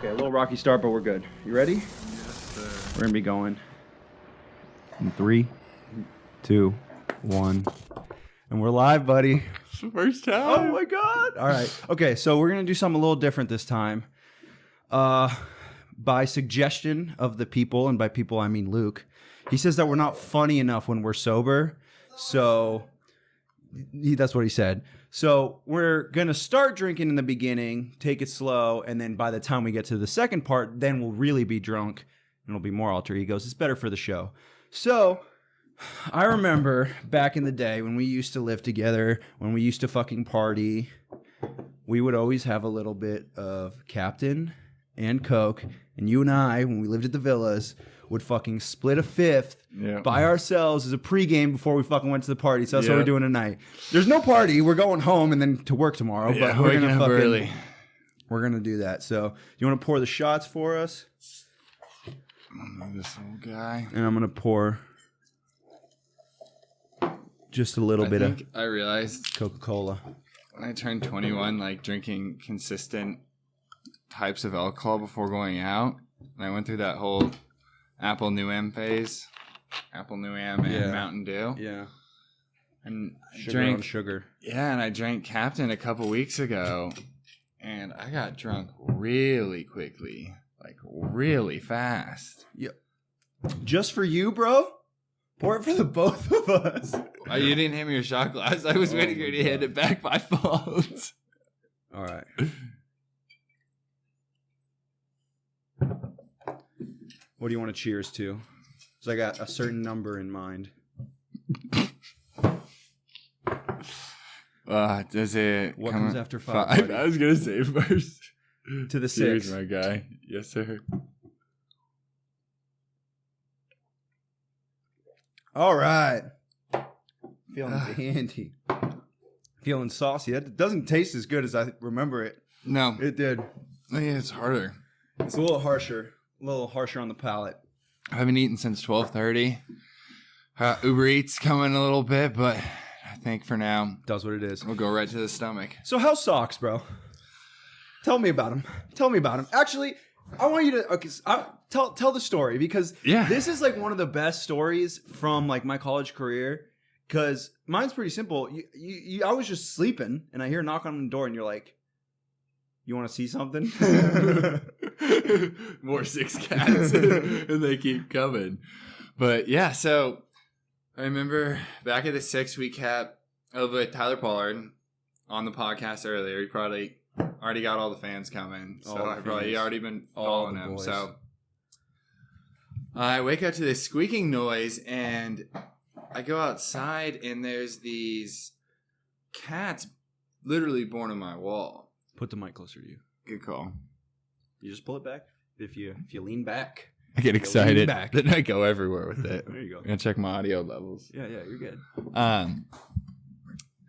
Okay, a little rocky start, but we're good. You ready? Yes, sir. We're gonna be going in 3, 2, 1, and we're live, buddy. It's the first time. Oh my god! All right. Okay, so we're gonna do something a little different this time. By suggestion of the people, and by people I mean Luke, he says that we're not funny enough when we're sober. So that's what he said. So we're going to start drinking in the beginning, take it slow, and then by the time we get to the second part, then we'll really be drunk, and it'll be more alter egos. It's better for the show. So I remember back in the day when we used to live together, when we used to fucking party, we would always have a little bit of Captain and Coke, and you and I, when we lived at the villas, would fucking split a fifth by ourselves as a pregame before we fucking went to the party. So that's what we're doing tonight. There's no party. We're going home and then to work tomorrow. Yeah, but we're gonna fucking early. We're gonna do that. So you want to pour the shots for us? This little guy. And I'm gonna pour just a little bit of I realized Coca-Cola. when I turned 21, like drinking consistent types of alcohol before going out. And I went through that whole Apple New Am phase. Apple New Am and Mountain Dew. Yeah. And Sugar on sugar. Yeah, and I drank Captain a couple weeks ago. And I got drunk really quickly. Like, really fast. Yeah. Just for you, bro? Pour it for the both of us. You didn't hand me your shot glass. I was waiting for you to hand it back by fault. All right. What do you want to cheers to? Because I got a certain number in mind. Does it? What comes after 5? buddy? I was gonna say first. To the 6. Cheers, my guy. Yes, sir. All right. Feeling dandy. Feeling saucy. That doesn't taste as good as I remember it. No, It did. yeah, it's harder. It's a little harsher. A little harsher on the palate. I haven't eaten since 12:30. Uber Eats coming a little bit, but I think for now Does what it is. we'll go right to the stomach. So how's socks, bro? Tell me about him. Tell me about him. Actually, I want you to tell the story because this is like one of the best stories from like my college career. Because mine's pretty simple. I was just sleeping and I hear a knock on the door and you're like, "You want to see something?" More 6 cats, and they keep coming. But yeah, so I remember back at the 6-week cap over at Tyler Pollard on the podcast earlier. He probably already got all the fans coming, so I've probably already been following him. Boys. So I wake up to this squeaking noise, and I go outside, and there's these cats literally born on my wall. Put the mic closer to you. Good call. You just pull it back. If you lean back. I get lean excited. back. Then I go everywhere with it. There you go. I'm gonna check my audio levels. Yeah, you're good.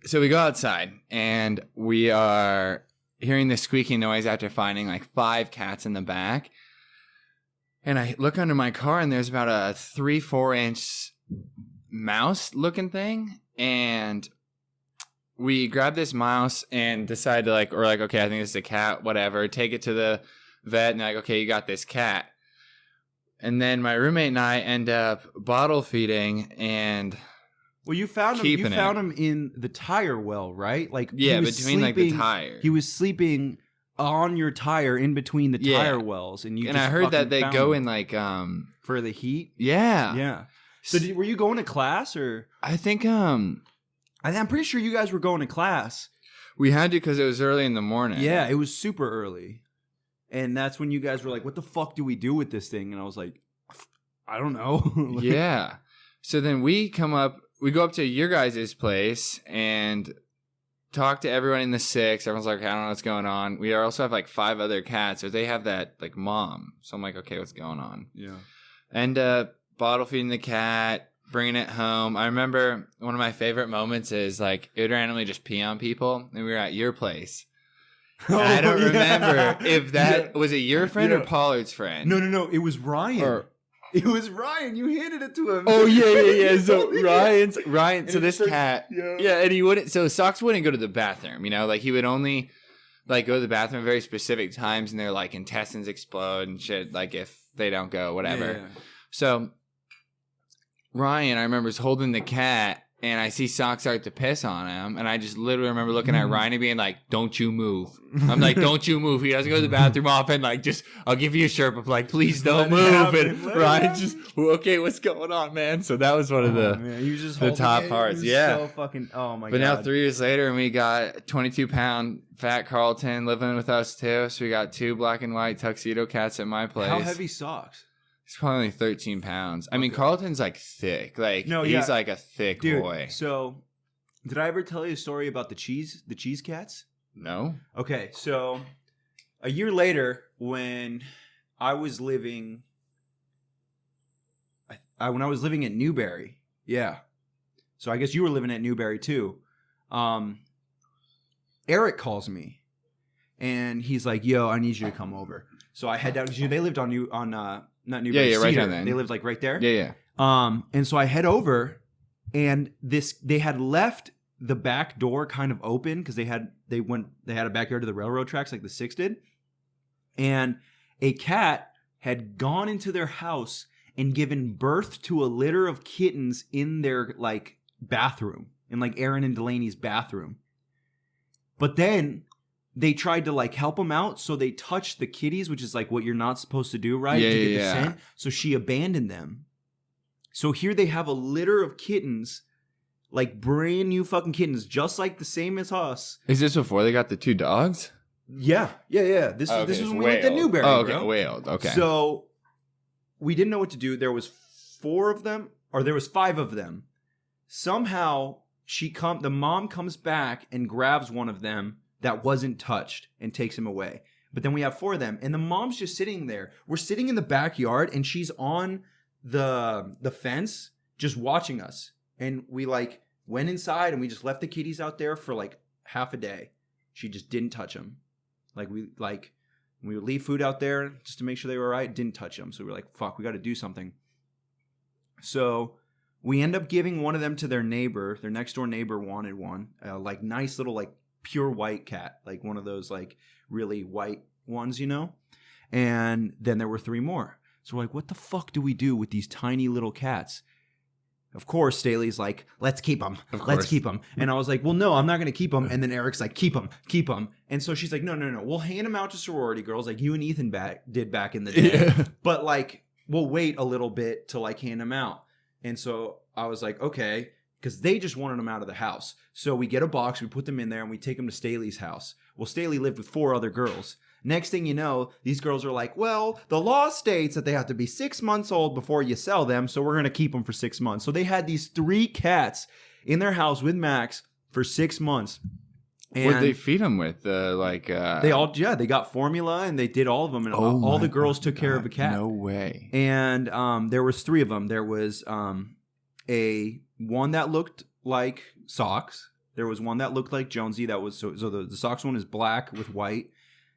So we go outside and we are hearing this squeaking noise after finding like 5 cats in the back. And I look under my car and there's about a 3-4 inch mouse looking thing. And we grab this mouse and decide to okay, I think this is a cat, whatever. Take it to the vet and they're like, okay, you got this cat. And then my roommate and I end up bottle feeding and Well, you found him. You found him in the tire well, right? Like yeah, between like the tire. He was sleeping on your tire in between the tire wells, and I heard that they go in like for the heat. Yeah, yeah. So were you going to class or? I think I'm pretty sure you guys were going to class. We had to because it was early in the morning. Yeah, it was super early, and that's when you guys were like, "What the fuck do we do with this thing?" And I was like, "I don't know." Yeah. So then we go up to your guys' place and talk to everyone in the 6. Everyone's like, I don't know what's going on. We also have like 5 other cats, so they have that like mom. So I'm like, okay, what's going on? Yeah. And bottle feeding the cat, bringing it home. I remember one of my favorite moments is like it would randomly just pee on people, and we were at your place. And I don't remember if that was it your friend or Pollard's friend. No. It was Ryan. It was Ryan. You handed it to him. Oh yeah. So Ryan. So this starts, cat, and he wouldn't. So Socks wouldn't go to the bathroom. You know, like he would only like go to the bathroom at very specific times, and their like intestines explode and shit. Like if they don't go, whatever. Yeah. So Ryan, I remember, is holding the cat, and I see Sock start to piss on him, and I just literally remember looking at Ryan and being like, "Don't you move!" I'm like, "Don't you move!" He doesn't go to the bathroom often. Like, just I'll give you a shirt, but like, please don't move. And Ryan just, okay, what's going on, man? So that was one of the man, you just the holding top it. parts. It was Yeah. so fucking. Oh my But god. now 3 years later, and we got 22-pound fat Carlton living with us too. So we got 2 black and white tuxedo cats at my place. How heavy socks? He's probably only 13 pounds. I mean, Carlton's like thick. Like No, he's yeah. like a thick Dude, boy. so did I ever tell you a story about the cheese cats? No. Okay, so a year later, when I was living, when I was living at Newberry, yeah. So I guess you were living at Newberry too. Eric calls me, and he's like, "Yo, I need you to come over." So I head down because they lived not Newberry, Yeah, right Cedar. down there. They lived like right there. Yeah. And so I head over, and they had left the back door kind of open because they had a backyard to the railroad tracks like the Six did, and a cat had gone into their house and given birth to a litter of kittens in their like bathroom, in like Aaron and Delaney's bathroom. But then they tried to like help them out, so they touched the kitties, which is like what you're not supposed to do, right? Yeah, to get yeah, the yeah. scent. So she abandoned them. So here they have a litter of kittens, like brand new fucking kittens, just like the same as us. Is this before they got the 2 dogs? Yeah. This Okay, was it's when we way lived at old. Newberry. Oh, okay, bro. way old. Okay. So we didn't know what to do. There was 4 of them, or there was 5 of them. Somehow the mom comes back and grabs one of them that wasn't touched and takes him away. But then we have 4 of them, and the mom's just sitting there. We're sitting in the backyard, and she's on the fence just watching us. And we like went inside, and we just left the kitties out there for like half a day. She just didn't touch them. We would leave food out there just to make sure they were all right. Didn't touch them. So we were like, fuck, we got to do something. So we end up giving one of them to their neighbor. Their next door neighbor wanted one. Like nice little like pure white cat. Like one of those like really white ones, you know? And then there were 3 more. So we're like, what the fuck do we do with these tiny little cats? Of course, Staley's like, let's keep them. Let's keep them. And I was like, well, no, I'm not going to keep them. And then Eric's like, keep them. And so she's like, no. We'll hand them out to sorority girls like you and Ethan did back in the day. Yeah. But like, we'll wait a little bit to like hand them out. And so I was like, okay, because they just wanted them out of the house. So we get a box, we put them in there, and we take them to Staley's house. Well, Staley lived with 4 other girls. Next thing you know, these girls are like, well, the law states that they have to be 6 months old before you sell them, so we're going to keep them for 6 months. So they had these 3 cats in their house with Max for 6 months. And What'd they feed them with? they got formula, and they did all of them, and all the girls took care of a cat. No way. And there was 3 of them. There was a one that looked like Socks. There was one that looked like Jonesy. That was so the Socks one is black with white.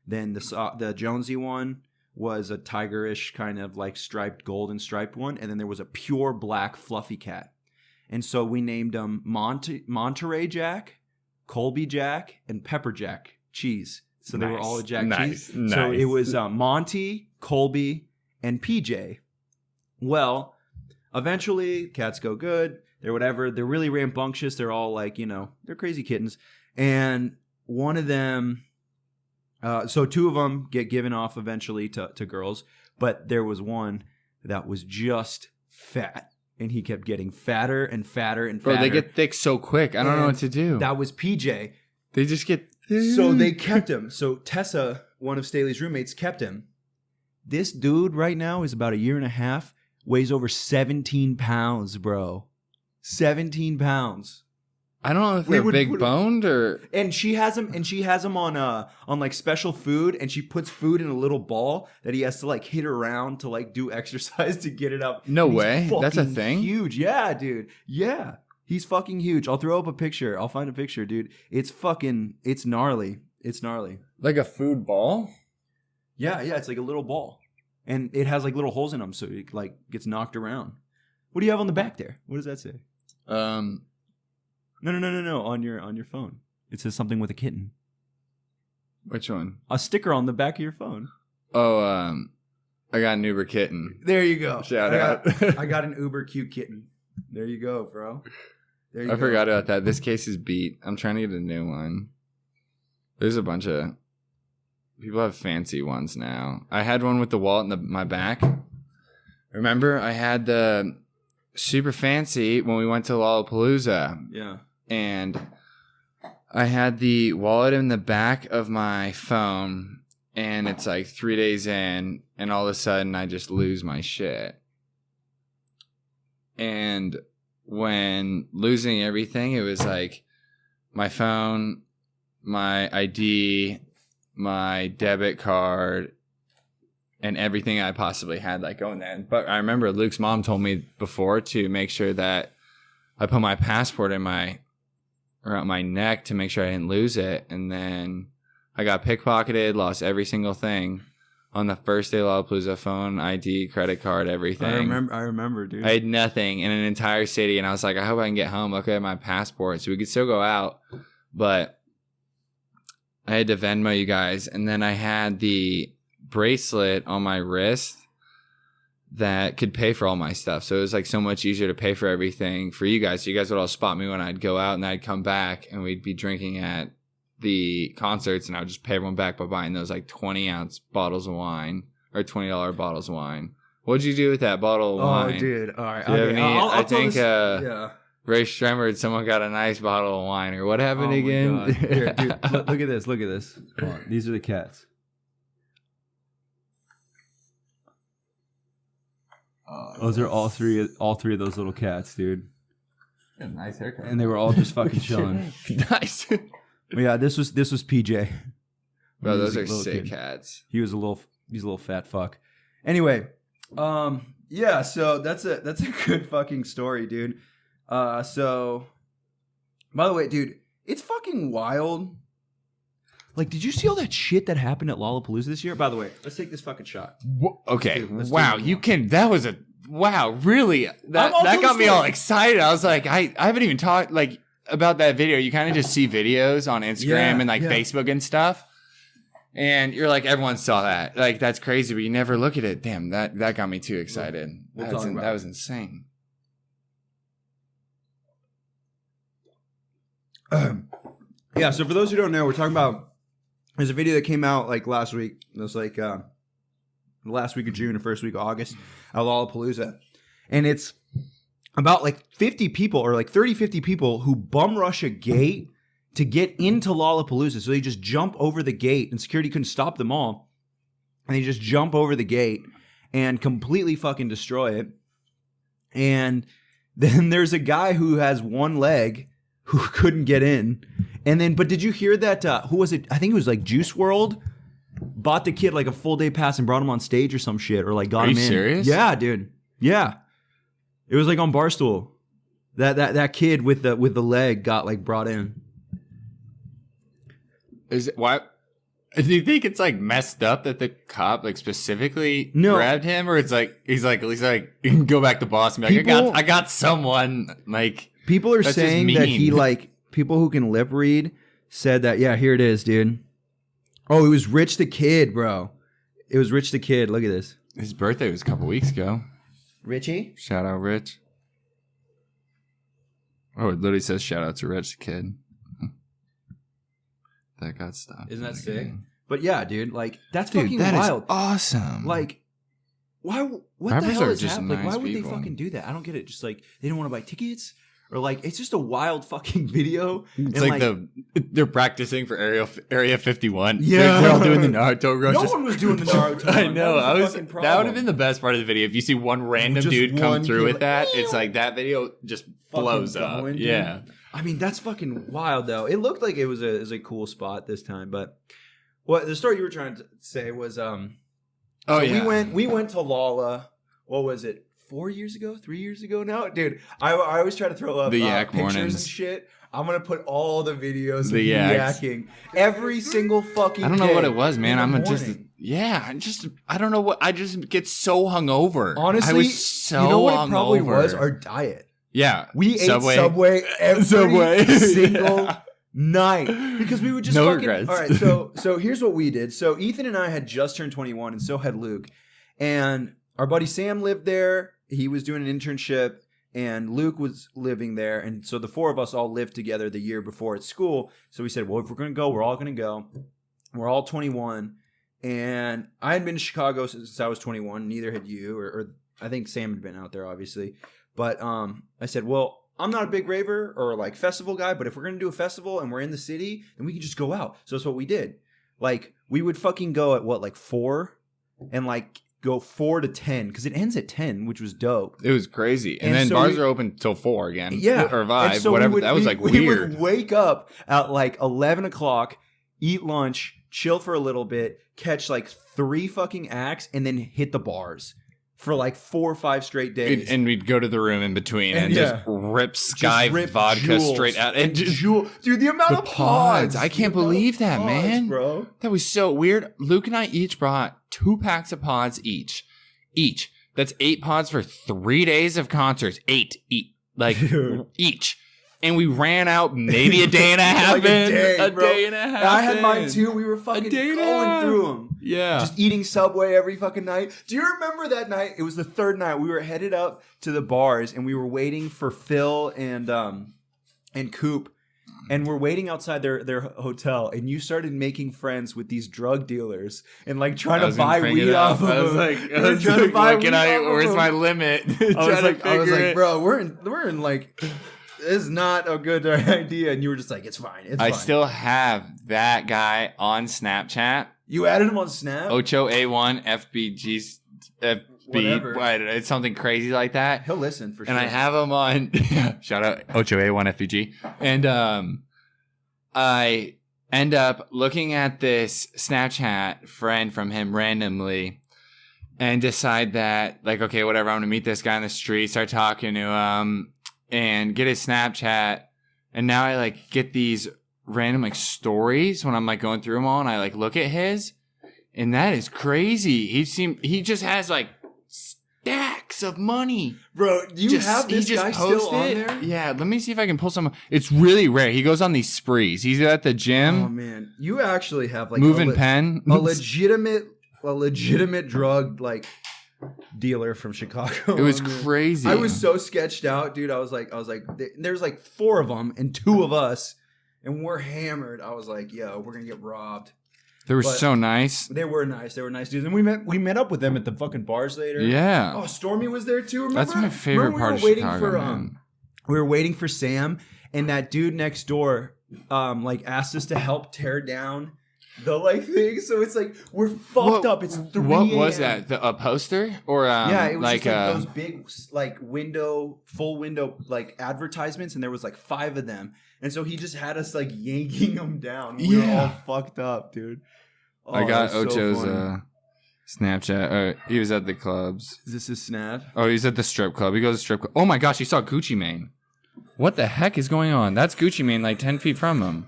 Then the Jonesy one was a tigerish kind of like striped, golden striped one. And then there was a pure black fluffy cat. And so we named them Monterey Jack, Colby Jack, and Pepper Jack Cheese. So they were all a Jack Cheese. So it was Monty, Colby, and PJ. Well, eventually cats go good. They're whatever. They're really rambunctious. They're all like, they're crazy kittens. And one of them... so 2 of them get given off eventually to girls, but there was one that was just fat, and he kept getting fatter and fatter and fatter. Bro, they get thick so quick. I don't know what to do. That was PJ. They just get... So they kept him. So Tessa, one of Staley's roommates, kept him. This dude right now is about 1.5 years, weighs over 17 pounds, bro. 17 pounds. I don't know if they're big boned or... And she has him on like special food, and she puts food in a little ball that he has to like hit around to like do exercise to get it up. No And he's way. That's a fucking thing? Huge. Yeah, dude. Yeah. He's fucking huge. I'll throw up a picture. I'll find a picture, dude. It's gnarly. It's gnarly. Like a food ball? Yeah, it's like a little ball. And it has like little holes in them, so it like gets knocked around. What do you have on the back there? What does that say? No. On your phone. It says something with a kitten. Which one? A sticker on the back of your phone. Oh, I got an Uber kitten. There you go. Shout out. I got an uber cute kitten. There you go, bro. There you I go. forgot about that. This case is beat. I'm trying to get a new one. There's a bunch of people have fancy ones now. I had one with the wallet in my back. Remember, I had the super fancy when we went to Lollapalooza. Yeah. And I had the wallet in the back of my phone, and it's like 3 days in, and all of a sudden I just lose my shit. And when losing everything, it was like my phone, my ID, my debit card, and everything I possibly had like going there. But I remember Luke's mom told me before to make sure that I put my passport in around my neck to make sure I didn't lose it. And then I got pickpocketed, lost every single thing on the first day of Lollapalooza: phone, ID, credit card, everything. I remember, dude. I had nothing in an entire city, and I was like, I hope I can get home, look at my passport so we could still go out. But I had to Venmo you guys, and then I had the bracelet on my wrist that could pay for all my stuff. So it was like so much easier to pay for everything for you guys. So you guys would all spot me when I'd go out, and I'd come back and we'd be drinking at the concerts, and I would just pay everyone back by buying those like 20-ounce bottles of wine or $20 bottles of wine. What'd you do with that bottle of wine? Oh, dude. All right. Do you have any, I think yeah. Ray Stremmer, someone got a nice bottle of wine, or what happened again? God. Here, dude, look at this. Look at this. Hold on. These are the cats. Those are all three of those little cats, dude. Nice haircut. And they were all just fucking chilling. Nice. But yeah, this was PJ. Bro, He was those a are little sick kid. cats. He's a little fat fuck. Anyway, yeah, so that's a good fucking story, dude. So by the way, dude, it's fucking wild. Like, did you see all that shit that happened at Lollapalooza this year? By the way, let's take this fucking shot. Okay, Let's do wow, it. you can. That was a wow, really. That I'll tell got the me story. all excited. I was like, I haven't even talked like about that video. You kind of just see videos on Instagram Yeah, and like yeah. Facebook and stuff, and you're like, everyone saw that. Like, that's crazy, but you never look at it. Damn, that got me too excited. We'll talk about That it. was insane. Yeah, so for those who don't know, we're talking about there's a video that came out like last week. It was like the last week of June or first week of August at Lollapalooza. And it's about like 50 people or like 50 people who bum rush a gate to get into Lollapalooza. So they just jump over the gate and security couldn't stop them all. And they just jump over the gate and completely fucking destroy it. And then there's a guy who has one leg who couldn't get in. And then, but did you hear that, who was it? I think it was like Juice WRLD bought the kid like a full day pass and brought him on stage or some shit, or like got Are him you in. serious? Yeah, dude. Yeah. It was like on Barstool. That kid with the leg got like brought in. Is it why? Do you think it's like messed up that the cop like specifically No. grabbed him, or it's like he's like you can go back to Boston and be like, People- I got someone like. People are That's just saying that he mean. like, people who can lip read said that, yeah, here it is, dude. Oh, it was Rich the Kid, bro. It was Rich the Kid. Look at this. His birthday was a couple weeks ago. Richie? Shout out, Rich. Oh, it literally says shout out to Rich the Kid. That got stopped. Isn't that Okay. sick? But yeah, dude, like, that's Dude, fucking that is wild. awesome. Like, why? What Rappers the hell are is just happening? Like, why nice would people. they fucking do that? I don't get it. Just like they don't want to buy tickets, or like it's just a wild fucking video. it's And, like they're practicing for Area 51. Yeah. they're all doing the Naruto rush. no one was doing the Naruto. I know. That would have been the the best part of the video if you see one random Just dude come one through kid with that. It's like that video just blows up. going, dude. Yeah. I mean, that's fucking wild, though. It looked like it was a cool spot this time, but what the story you were trying to say was Oh so yeah. we went to Lolla. What was it? 4 years ago? 3 years ago now? Dude, I always try to throw up The yak pictures mornings. and shit. I'm going to put all the videos of The me yaks. yakking every single fucking I don't know day what it was, man. in the I'm just morning. I don't know what. I just get so hungover. Honestly, I was so you know what it probably hungover. was? Our diet. Yeah. We ate Subway every Subway. single Yeah. night because we would just No fucking. regrets. All right, so here's what we did. So Ethan and I had just turned 21, and so had Luke, and our buddy Sam lived there. He was doing an internship, and Luke was living there, and so the four of us all lived together the year before at school. So we said, well, if we're gonna go, we're all gonna go. We're all 21, and I had been to Chicago since I was 21. Neither had you, or I think Sam had been out there, obviously. But I said, well, I'm not a big raver or like festival guy, but if we're gonna do a festival and we're in the city, then we can just go out. So that's what we did. Like we would fucking go at what, like 4, and like go 4 to 10 because it ends at 10, which was dope. It was crazy. And And then so bars we- are open till 4 again. Yeah, Or 5, And so whatever. That was like we weird. would wake up at like 11 o'clock, eat lunch, chill for a little bit, catch like 3 fucking acts, and then hit the bars for like 4 or 5 straight days. And we'd go to the room in between and yeah. just rip Sky Just rip vodka Juuls straight out. And just, dude, the amount the of pods. I can't The amount of believe that, pods, man. bro. that was so weird. Luke and I each brought 2 packs of pods each. That's 8 pods for 3 days of concerts. 8 like Dude. each. And we ran out maybe a day and a half Like a in. day, bro. Day and a half I had in. mine too. We were fucking day and a going half. through them. Yeah. Just eating Subway every fucking night. Do you remember that night? It was the 3rd night. We were headed up to the bars and we were waiting for Phil and Coop. And we're waiting outside their hotel, and you started making friends with these drug dealers and like trying to buy weed off of them. I was like, You were trying to buy weed off of where's them. my limit? I was like, bro, we're in like, this is not a good idea. And you were just like, it's fine. It's I fine. still have that guy on Snapchat. You added him on Snap? Ocho A1 FBG's FB. Whatever. It's something crazy like that. He'll listen for sure. And I have him on. Shout out Ocho A1 FBG. And I end up looking at this Snapchat friend from him randomly, and decide that like, okay, whatever. I'm gonna meet this guy on the street, start talking to him, and get his Snapchat. And now I like get these random like stories when I'm like going through them all, and I like look at his, and that is crazy. He just has like stacks of money. Bro, do you have this guy still on there? Yeah, let me see if I can pull some. It's really rare. He goes on these sprees. He's at the gym, Oh man, you actually have like moving pen. a legitimate drug like dealer from Chicago. It was on there. crazy. I was so sketched out, dude. I was like, there's like 4 of them and 2 of us, and we're hammered. I was like, yo, we're gonna get robbed. They were but- so nice. They were nice dudes, and we met up with them at the fucking bars later. Yeah. Oh, Stormy was there too. Remember? That's my favorite Remember part we of were waiting Chicago, for man. we were waiting for Sam, and that dude next door like asked us to help tear down the like thing. So it's like we're fucked up. It's 3 What was a.m. that? A poster or Yeah, it was like just like those big like full window like advertisements, and there was like 5 of them. And so he just had us like yanking them down. We were all fucked up, dude. Oh, I got that's so Ocho's funny. Snapchat. He was at the clubs. Is this his snap? Oh, he's at the strip club. He goes to strip club. Oh my gosh, he saw Gucci Mane. What the heck is going on? That's Gucci Mane like 10 feet from him.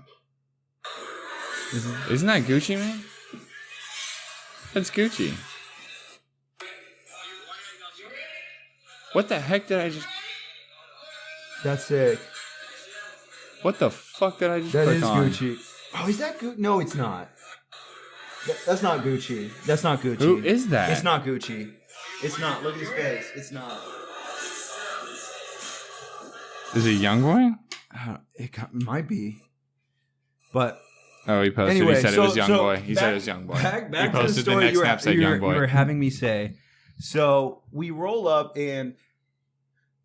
Isn't that Gucci Mane? That's Gucci. What the heck did I just... That's sick. What the fuck did I just That click is on? Gucci. Oh, is that Gucci? No, it's not. That's not Gucci. That's not Gucci. Who is that? It's not Gucci. It's not. Look at his face. It's not. Is it Youngboy? Might be. But Oh, he posted. anyway, he said so, it was so Youngboy. He said back- it was Youngboy. Back He to the posted story next snap said you Youngboy. were having me say. So we roll up, and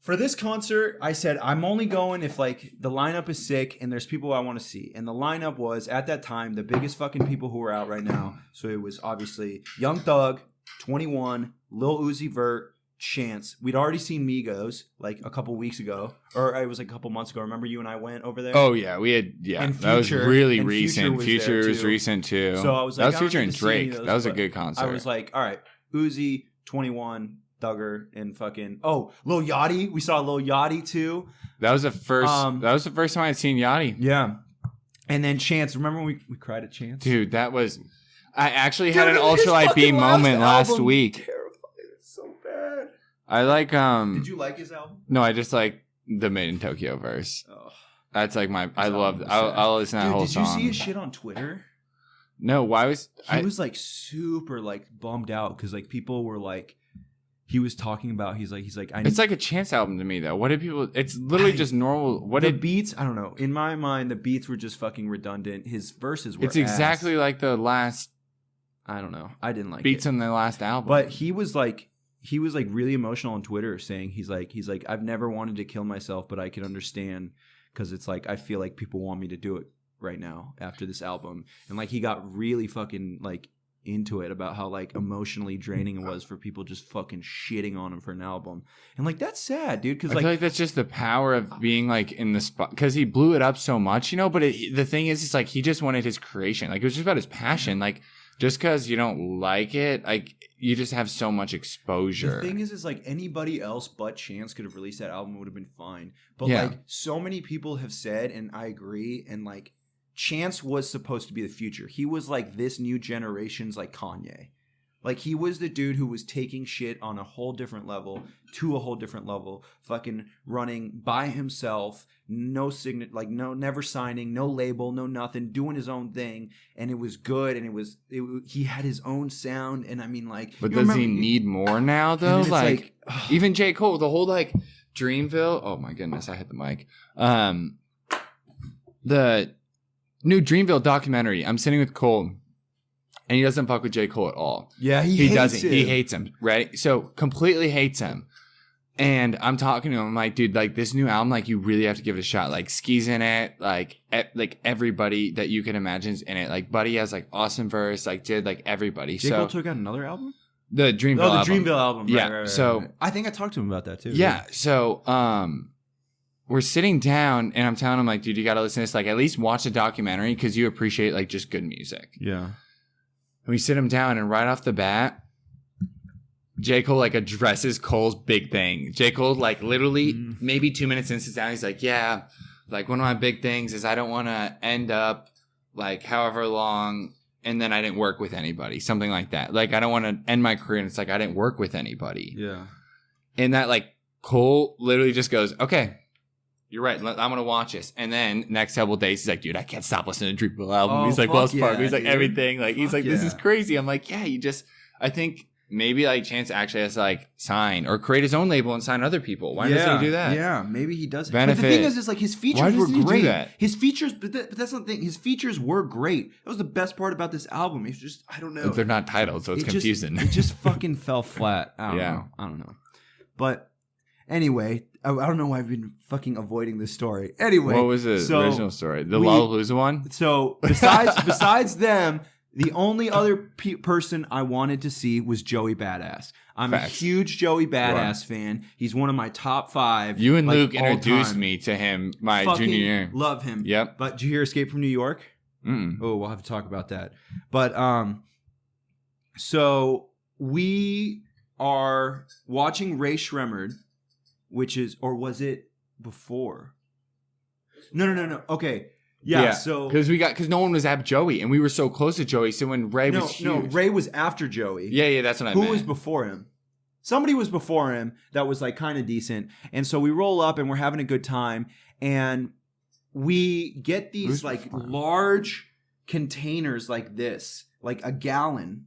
for this concert, I said I'm only going if like the lineup is sick and there's people I want to see. And the lineup was at that time the biggest fucking people who are out right now. So it was obviously Young Thug, 21, Lil Uzi Vert, Chance. We'd already seen Migos like a couple weeks ago, or it was like a couple months ago. Remember you and I went over there? Oh yeah, we had And that was Future- really and recent. Future was there, Future was too. recent too. So I was like, that was I don't Future need and to see any Drake. of those, That was a but good concert. I was like, all right, Uzi, 21, Thugger, and fucking Lil Yachty. We saw Lil Yachty too. that was the first. That was the first time I'd seen Yachty. Yeah, and then Chance. Remember when we cried at Chance? Dude, that was. I actually Dude, had an his Ultra Light B fucking moment last album, week. Terrifying. It's so bad. I like Did you like his album? No, I just like the Made in Tokyo verse. Oh. That's like my. I love. album was sad. I'll listen to that Dude, whole did song. you see his shit on Twitter? No, why was He was like super like bummed out because like people were like, he was talking about. He's like. It's like a Chance album to me though. What did people? It's literally just normal. What the did beats? I don't know. In my mind, the beats were just fucking redundant. His verses were. It's exactly ass. like the last I don't know. I didn't like beats it. on the last album. But he was like really emotional on Twitter, saying he's like I've never wanted to kill myself, but I can understand because it's like I feel like people want me to do it right now after this album, and like he got really fucking like into it about how like emotionally draining it was for people just fucking shitting on him for an album, and like that's sad, dude. Because I feel like that's just the power of being like in the spot because he blew it up so much, you know. But the thing is, it's like he just wanted his creation. Like it was just about his passion. Like just because you don't like it, like you just have so much exposure. The thing is like anybody else but Chance could have released that album, would have been fine. But Yeah. like so many people have said, and I agree, and like Chance was supposed to be the future. He was like this new generation's like Kanye. Like he was the dude who was taking shit on a whole different level to a whole different level, fucking running by himself, no signet, like no, never signing, no label, no nothing, doing his own thing, and it was good, and he had his own sound, and I mean like. But you does remember- he need more now and though? then it's Like even J. Cole, the whole like Dreamville. Oh my goodness, I hit the mic. The new Dreamville documentary. I'm sitting with Cole, and he doesn't fuck with J. Cole at all. Yeah, he hates doesn't. him. He hates him. Right? So completely hates him. And I'm talking to him. I'm like, dude, like this new album, like you really have to give it a shot. Like Ski's in it. Like everybody that you can imagine is in it. Like Buddy has like awesome verse. Like Jid, like everybody. J. So Cole took out another album? the Dreamville Oh, the album. Dreamville album. Yeah, Right. so- I think I talked to him about that too. Yeah. So we're sitting down and I'm telling him like, dude, you got to listen to this. Like at least watch the documentary because you appreciate like just good music. Yeah. And we sit him down and right off the bat, J. Cole like addresses Cole's big thing. J. Cole like literally maybe 2 minutes in sits down. He's like, yeah, like one of my big things is I don't want to end up like however long and then I didn't work with anybody. Something like that. Like I don't want to end my career and it's like I didn't work with anybody. Yeah. And that like Cole literally just goes, okay, you're right. I'm going to watch this. And then next couple days, he's like, dude, I can't stop listening to Dreamville album. Oh, He's like, fuck Wells yeah, Fargo. He's like, dude. everything. Like, he's Fuck like, this is yeah. crazy. I'm like, yeah, I think maybe like Chance actually has to like sign or create his own label and sign other people. Why doesn't he do that? Yeah, maybe he does. Benefit. But the thing is like his features Why were doesn't he do great. that? His features, but that's not the thing. His features were great. That was the best part about this album. It's just, I don't know. But they're not titled, so it's It just- confusing. it just fucking fell flat. I Yeah. don't know. But anyway, I don't know why I've been fucking avoiding this story. Anyway, What was the so original story? The we- Lollapalooza one? So besides them, the only other person I wanted to see was Joey Badass. I'm a Facts. huge Joey You Badass fan. He's one of my top 5. You and like, Luke all introduced time. me to him my Fucking junior year. love him. Yep. But did you hear Escape from New York? Mm. Oh, we'll have to talk about that. But so we are watching Ray Shremmerd, which is, or was it before? No. Okay. Yeah. So because no one was at Joey and we were so close to Joey. So when Ray was huge. Ray was after Joey. Yeah, that's what I Who meant. was before him? Somebody was before him that was like kind of decent. And so we roll up and we're having a good time. And we get these Who's like before him? large containers like this, like a gallon.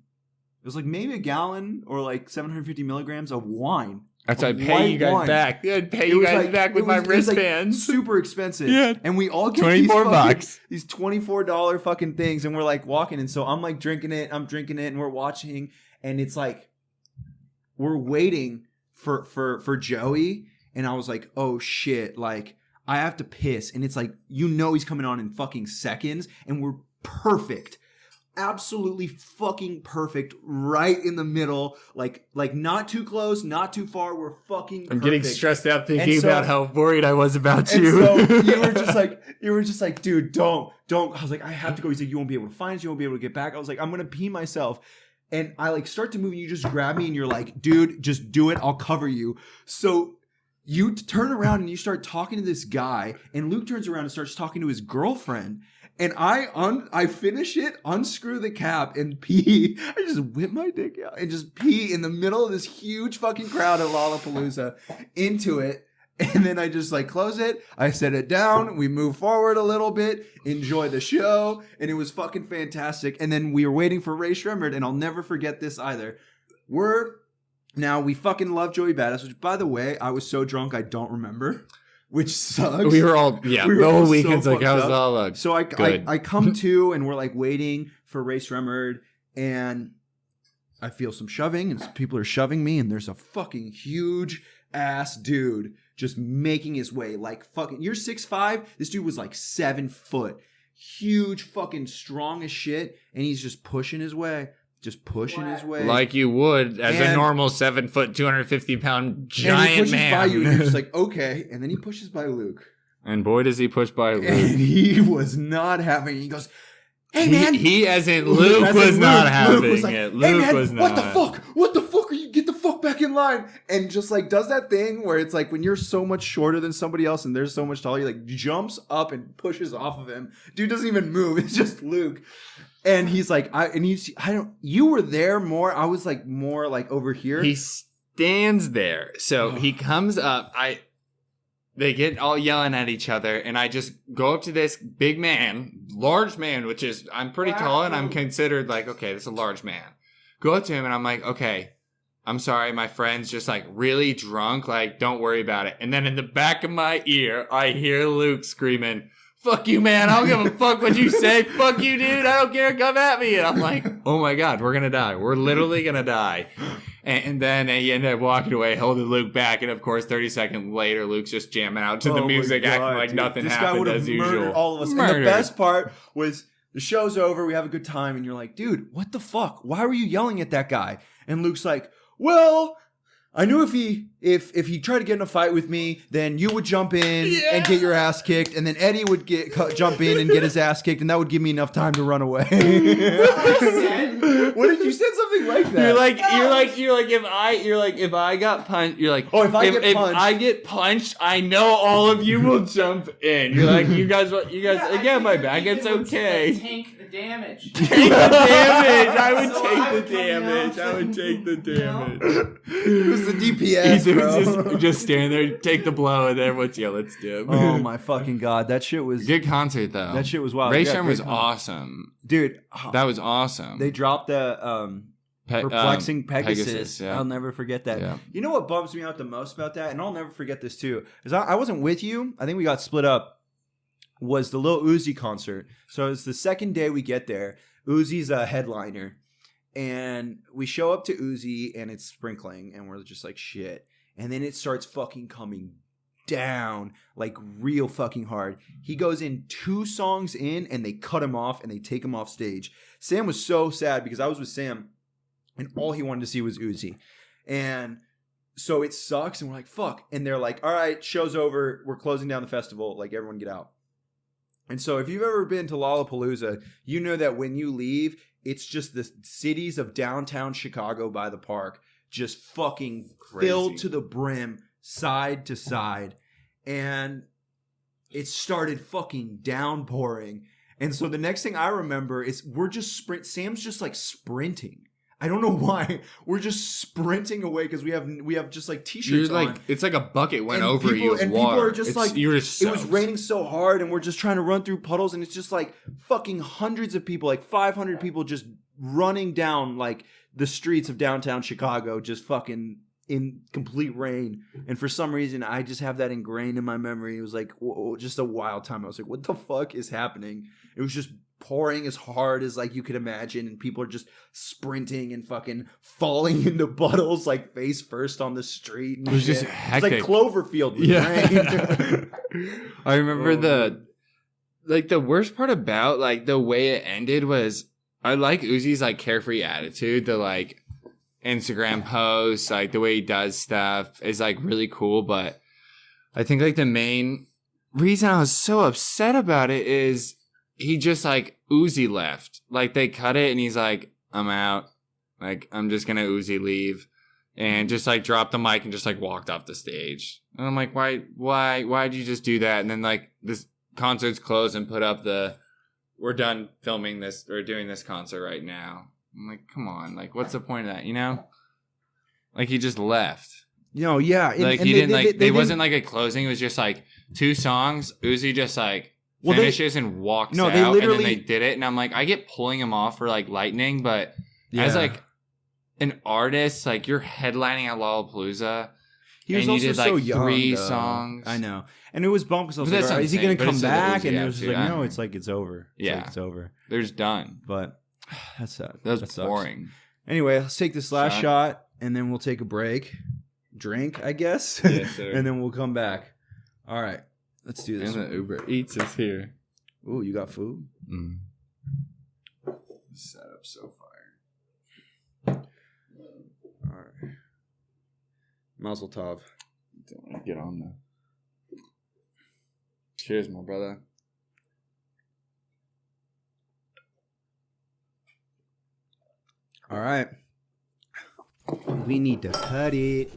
It was like maybe a gallon or like 750 milligrams of wine. That's why I'd Of pay white you guys wine. back. I'd pay It you was guys like- back with it my was- it was, like, wristbands. super expensive. Yeah. And we all get 24 bucks. these $24 fucking things, and we're like walking, and so I'm like drinking it, and we're watching, and it's like we're waiting for Joey, and I was like, oh shit, like I have to piss, and it's like he's coming on in fucking seconds, and we're perfect. Absolutely fucking perfect, right in the middle, like not too close, not too far. We're fucking. I'm getting perfect. stressed out thinking And so- about how worried I was about And you. so you were just like, dude, don't. I was like, I have to go. He's like, you won't be able to find us. You won't be able to get back. I was like, I'm gonna pee myself. And I like start to move, and you just grab me, and you're like, dude, just do it. I'll cover you. So you turn around and you start talking to this guy, and Luke turns around and starts talking to his girlfriend. And I finish it, unscrew the cap, and pee. I just whip my dick out and just pee in the middle of this huge fucking crowd at Lollapalooza into it. And then I just like close it. I set it down. We move forward a little bit, enjoy the show. And it was fucking fantastic. And then we were waiting for Ray Shremmerd. And I'll never forget this either. We fucking love Joey Badass, which by the way, I was so drunk I don't remember, which sucks. We were all, the whole weekend's so like, how's fucked up. all So I come to and we're like waiting for Ray Shremmerd and I feel some shoving and people are shoving me and there's a fucking huge ass dude just making his way like fucking, you're 6'5", this dude was like 7 foot, huge fucking strong as shit and he's just pushing his way. Just pushing his way. Like you would as a normal 7 foot, 250 pound giant and he pushes man. by you and you're just like, okay. And then he pushes by Luke. And boy, does he push by Luke. And he was not having it. He goes, hey, man. He as in Luke was not having it. Luke was not. What the fuck? What the fuck are you? Get the fuck back in line. And just like does that thing where it's like when you're so much shorter than somebody else and they're so much taller, he like jumps up and pushes off of him. Dude doesn't even move. It's just Luke. And he's like, you were there more. I was like more like over here. He stands there. So he comes up. They get all yelling at each other. And I just go up to this big man, large man, which is, I'm pretty tall and I'm considered like, okay, this is a large man. Go up to him and I'm like, okay, I'm sorry. My friend's just like really drunk. Like, don't worry about it. And then in the back of my ear, I hear Luke screaming, fuck you, man. I don't give a fuck what you say. Fuck you, dude. I don't care. Come at me. And I'm like, oh my God, we're going to die. We're literally going to die. And then he ended up walking away, holding Luke back. And of course, 30 seconds later, Luke's just jamming out to the music, acting like nothing happened as usual. All of us. And the best part was the show's over. We have a good time. And you're like, dude, what the fuck? Why were you yelling at that guy? And Luke's like, well, I knew if he tried to get in a fight with me, then you would jump in and get your ass kicked, and then Eddie would jump in and get his ass kicked, and that would give me enough time to run away. What did you said something like that? If I got punched, you're like, oh, if I get punched, I know all of you will jump in. You're like, you guys, again, my back, it's okay. Tank the damage. Take the damage. I would take the damage. It was the DPS, bro. Just standing there, take the blow, and then let's do it. Oh my fucking God, that shit was good concert though. That shit was wild. Ray Shremmerd was awesome, dude. That was awesome. They dropped the Perplexing Pegasus. Yeah. I'll never forget that. Yeah. You know what bums me out the most about that, and I'll never forget this too, is I wasn't with you. I think we got split up. Was the Lil Uzi concert. So it's the second day we get there. Uzi's a headliner. And we show up to Uzi and it's sprinkling and we're just like shit. And then it starts fucking coming down like real fucking hard. He goes in 2 songs in and they cut him off and they take him off stage. Sam was so sad because I was with Sam and all he wanted to see was Uzi. And so it sucks and we're like, fuck. And they're like, all right, show's over. We're closing down the festival. Like everyone get out. And so if you've ever been to Lollapalooza, you know that when you leave, it's just the cities of downtown Chicago by the park just fucking filled to the brim, side to side. And it started fucking downpouring. And so the next thing I remember is Sam's just like sprinting. I don't know why. We're just sprinting away because we have just like t-shirts on. It's like a bucket went over you of and water. People are just you're just soaked. It was raining so hard and we're just trying to run through puddles and it's just like fucking hundreds of people, like 500 people just running down like the streets of downtown Chicago, just fucking in complete rain. And for some reason, I just have that ingrained in my memory. It was like just a wild time. I was like, what the fuck is happening? It was just pouring as hard as like you could imagine and people are just sprinting and fucking falling into puddles like face first on the street and it was shit. just hectic. It's like Cloverfield with rain. I remember the worst part about like the way it ended was I like Uzi's like carefree attitude, the like Instagram posts, like the way he does stuff is like really cool, but I think like the main reason I was so upset about it is he just like Uzi left. Like they cut it and he's like, I'm out. Like I'm just gonna Uzi leave. And just like dropped the mic and just like walked off the stage. And I'm like, why'd you just do that? And then like this concert's closed and put up we're done filming this or doing this concert right now. I'm like, come on, like what's the point of that, you know? Like he just left. Yeah. Like he didn't like. They wasn't like a closing. It was just like 2 songs. Uzi just like finishes and walks out. they literally, and then they did it, and I'm like, I get pulling him off for like lightning, but as like an artist, like you're headlining at Lollapalooza. He was and also you did so like young, 3 though. songs. I know, and it was bummed because I was But that's like, what is he I'm going to saying, come but it's back? the And it Uzi was just attitude, like, I no, don't it's like it's over. Yeah. It's over. There's done. But that's sad. That sucks. boring. Anyway, let's take this last shot, and then we'll take a break, drink, I guess, Yes, sir. and then we'll come back. All right, let's do this. And the Uber Eats is here. Ooh, you got food? Setup so fire. All right. Mazel tov. Don't want to get on the. Cheers, my brother. All right. We need to cut it.